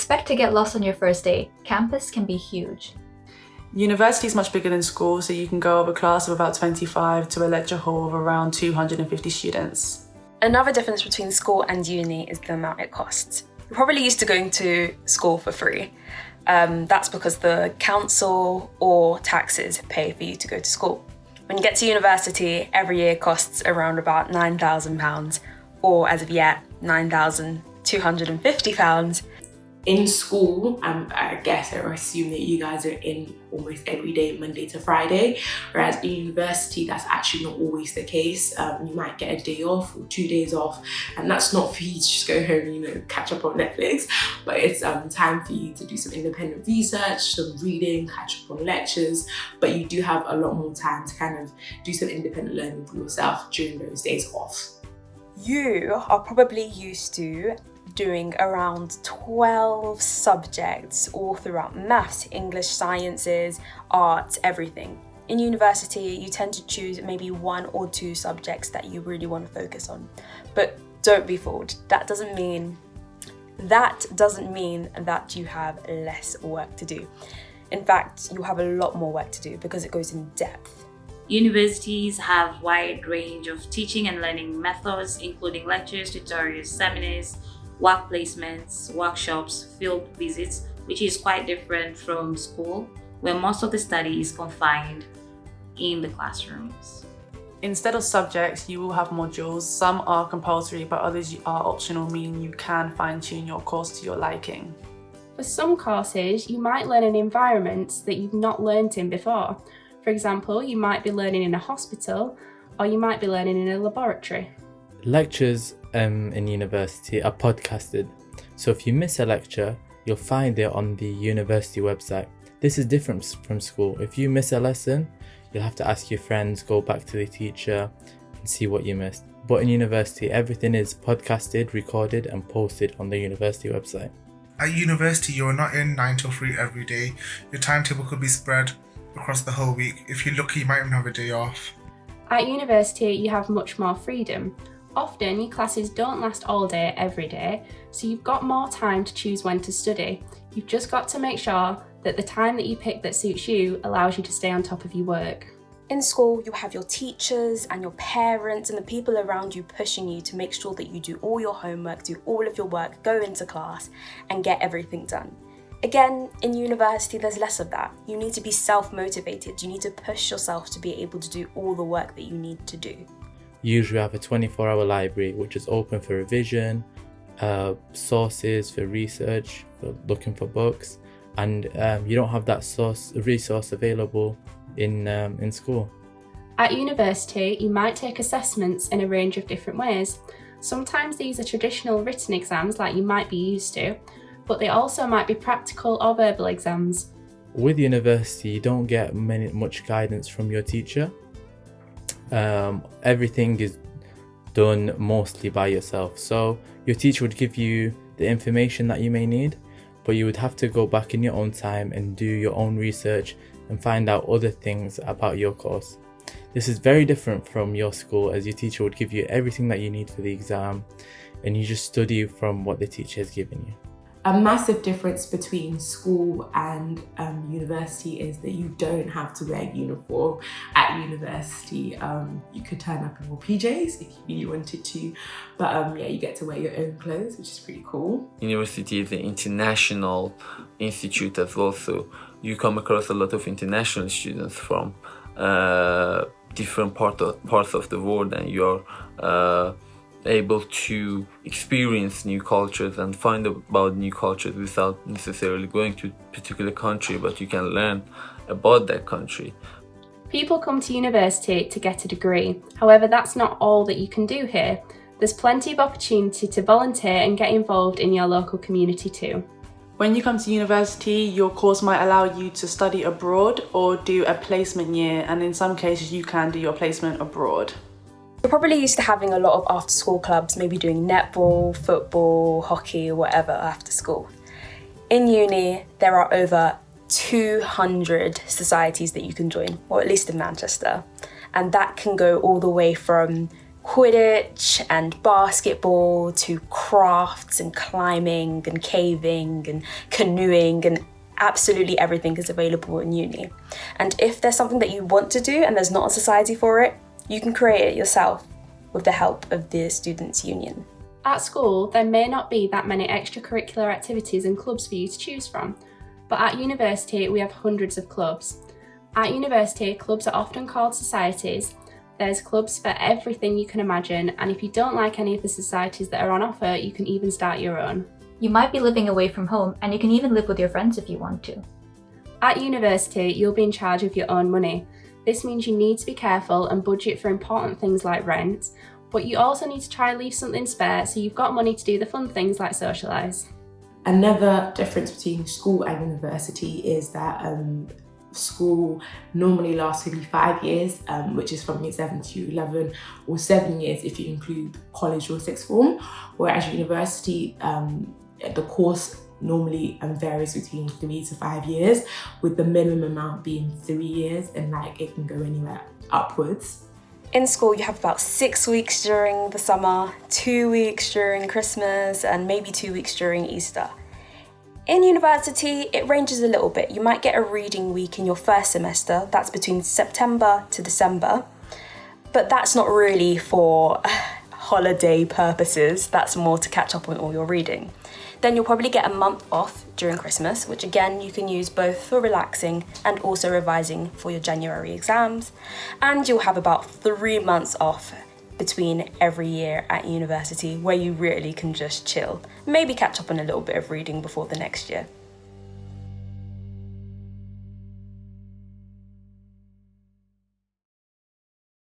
Expect to get lost on your first day. Campus can be huge. University is much bigger than school, so you can go of a class of about 25 to a lecture hall of around 250 students. Another difference between school and uni is the amount it costs. You're probably used to going to school for free. That's because the council or taxes pay for you to go to school. When you get to university, every year costs around about £9,000, or as of yet, £9,250. In school, I guess or assume that you guys are in almost every day, Monday to Friday, whereas in university, that's actually not always the case. You might get a day off or 2 days off, and that's not for you to just go home and, catch up on Netflix, but it's time for you to do some independent research, some reading, catch up on lectures, but you do have a lot more time to kind of do some independent learning for yourself during those days off. You are probably used to doing around 12 subjects all throughout maths, English, sciences, arts, everything. In university, you tend to choose maybe 1 or 2 subjects that you really want to focus on. But don't be fooled. That doesn't mean that you have less work to do. In fact, you have a lot more work to do because it goes in depth. Universities have a wide range of teaching and learning methods, including lectures, tutorials, seminars, work placements, workshops, field visits, which is quite different from school, where most of the study is confined in the classrooms. Instead of subjects, you will have modules. Some are compulsory, but others are optional, meaning you can fine-tune your course to your liking. For some courses, you might learn in environments that you've not learnt in before. For example, you might be learning in a hospital, or you might be learning in a laboratory. Lectures in university are podcasted, so if you miss a lecture, you'll find it on the university website. This is different from school. If you miss a lesson, you'll have to ask your friends, go back to the teacher and see what you missed. But in university, everything is podcasted, recorded and posted on the university website. At university, you're not in 9 till 3 every day. Your timetable could be spread across the whole week. If you're lucky, you might even have a day off. At university, you have much more freedom. Often, your classes don't last all day every day, so you've got more time to choose when to study. You've just got to make sure that the time that you pick that suits you allows you to stay on top of your work. In school, you have your teachers and your parents and the people around you pushing you to make sure that you do all your homework, do all of your work, go into class and get everything done. Again, in university, there's less of that. You need to be self-motivated. You need to push yourself to be able to do all the work that you need to do. You usually have a 24-hour library which is open for revision, sources for research, for looking for books, and you don't have that resource available in school. At university, you might take assessments in a range of different ways. Sometimes these are traditional written exams like you might be used to, but they also might be practical or verbal exams. With university, you don't get much guidance from your teacher. Everything is done mostly by yourself. So your teacher would give you the information that you may need, but you would have to go back in your own time and do your own research and find out other things about your course. This is very different from your school, as your teacher would give you everything that you need for the exam and you just study from what the teacher has given you. A massive difference between school and university is that you don't have to wear uniform. At university, you could turn up in your PJs if you really wanted to, but you get to wear your own clothes, which is pretty cool. University is an international institute as well, so you come across a lot of international students from different parts of the world, and you're able to experience new cultures and find about new cultures without necessarily going to a particular country, but you can learn about that country. People come to university to get a degree. However, that's not all that you can do here. There's plenty of opportunity to volunteer and get involved in your local community too. When you come to university, your course might allow you to study abroad or do a placement year, and in some cases you can do your placement abroad. You're probably used to having a lot of after-school clubs, maybe doing netball, football, hockey, whatever after school. In uni, there are over 200 societies that you can join, or at least in Manchester. And that can go all the way from Quidditch and basketball to crafts and climbing and caving and canoeing, and absolutely everything is available in uni. And if there's something that you want to do and there's not a society for it, you can create it yourself with the help of the Students' Union. At school, there may not be that many extracurricular activities and clubs for you to choose from, but at university we have hundreds of clubs. At university, clubs are often called societies. There's clubs for everything you can imagine, and if you don't like any of the societies that are on offer, you can even start your own. You might be living away from home, and you can even live with your friends if you want to. At university, you'll be in charge of your own money. This means you need to be careful and budget for important things like rent, but you also need to try and leave something spare so you've got money to do the fun things like socialise. Another difference between school and university is that school normally lasts maybe 5 years, which is from year 7 to 11, or 7 years if you include college or sixth form, whereas university, the course normally varies between 3 to 5 years, with the minimum amount being 3 years, and like it can go anywhere upwards. In school, you have about 6 weeks during the summer, 2 weeks during Christmas, and maybe 2 weeks during Easter. In university, it ranges a little bit. You might get a reading week in your first semester, that's between September to December, but that's not really for holiday purposes, that's more to catch up on all your reading. Then you'll probably get a month off during Christmas, which again you can use both for relaxing and also revising for your January exams. And you'll have about 3 months off between every year at university where you really can just chill. Maybe catch up on a little bit of reading before the next year.